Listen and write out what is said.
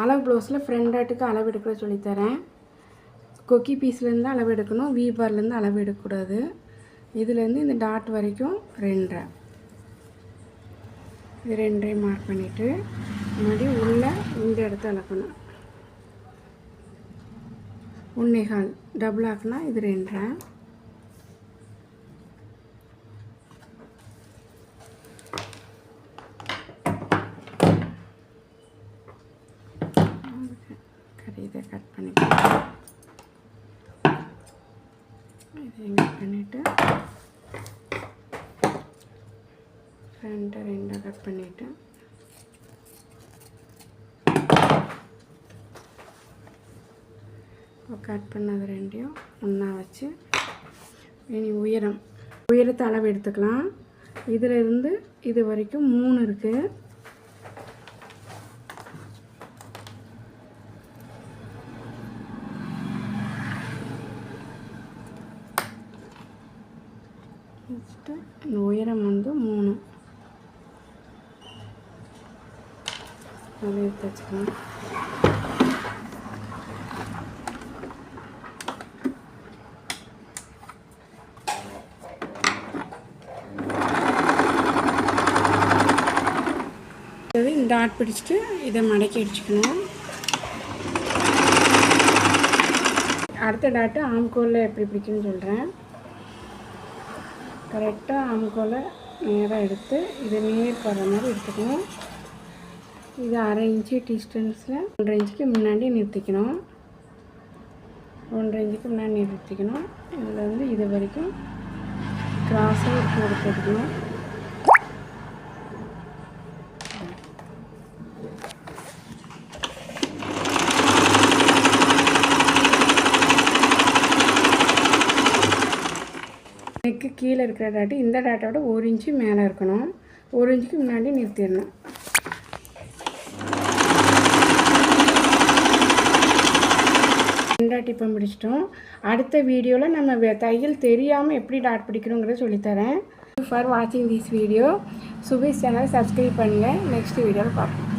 அளவு ப்ளவுஸில் ஃப்ரண்ட் டாட்டுக்கு அளவு எடுக்கிற சொல்லித்தரேன். கொக்கி பீஸ்லேருந்து அளவு எடுக்கணும், வி பார்லேருந்து அளவு எடுக்கக்கூடாது. இதுலேருந்து இந்த டாட் வரைக்கும் 2.5, இது 2.5 மார்க் பண்ணிவிட்டு மறுபடியும் உள்ளே இந்த இடத்த அளக்கணும். 1.25 டபுள் ஆக்குனா இது 2.5. இதை கட் பண்ணிக்கலாம். இதையும் கட் பண்ணிவிட்டு ஃப்ரண்ட்டை 2 கட் பண்ணிவிட்டு கட் பண்ணது 2ஐயும் ஒன்றா வச்சு இனி உயரத்தை அளவு எடுத்துக்கலாம். இதில் இருந்து இது வரைக்கும் 3 இருக்குது. இந்த உயரம் வந்து 3, அதை எடுத்து வச்சுக்கலாம். இந்த டாட் பிடிச்சிட்டு இதை மடக்கி அடிச்சுக்கணும். அடுத்த டாட்டு ஆம்கோலில் எப்படி பிடிக்குன்னு சொல்கிறேன். கரெக்டாக ஆம்கோலை நேராக எடுத்து இதை நேர் போடுற மாதிரி எடுத்துக்கணும். இது 1/2 இன்ச்சு டிஸ்டன்ஸில் 1.5 இன்ச்சுக்கு முன்னாடி நிறுத்திக்கணும். 1.5 இன்ச்சுக்கு முன்னாடி நிறுத்திக்கணும். இதில் வந்து இது வரைக்கும் கிராஸாக ஒரு கோடு போட்டுக்கணும். நெக்கு கீழே இருக்கிற டாட்டு இந்த டாட்டோட 1 இன்ச்சு மேலே இருக்கணும். 1 இன்ச்சுக்கு முன்னாடி நிறுத்திடணும். டாட் இப்போ பிடிச்சிட்டோம். அடுத்த வீடியோவில் நம்ம தையல் தெரியாமல் எப்படி டாட் பிடிக்கணுங்கிறத சொல்லித்தரேன். ஃபார் வாட்சிங் திஸ் வீடியோ. சுபீஸ் சேனல் சப்ஸ்கிரைப் பண்ணுங்கள். நெக்ஸ்ட் வீடியோவில் பார்ப்போம்.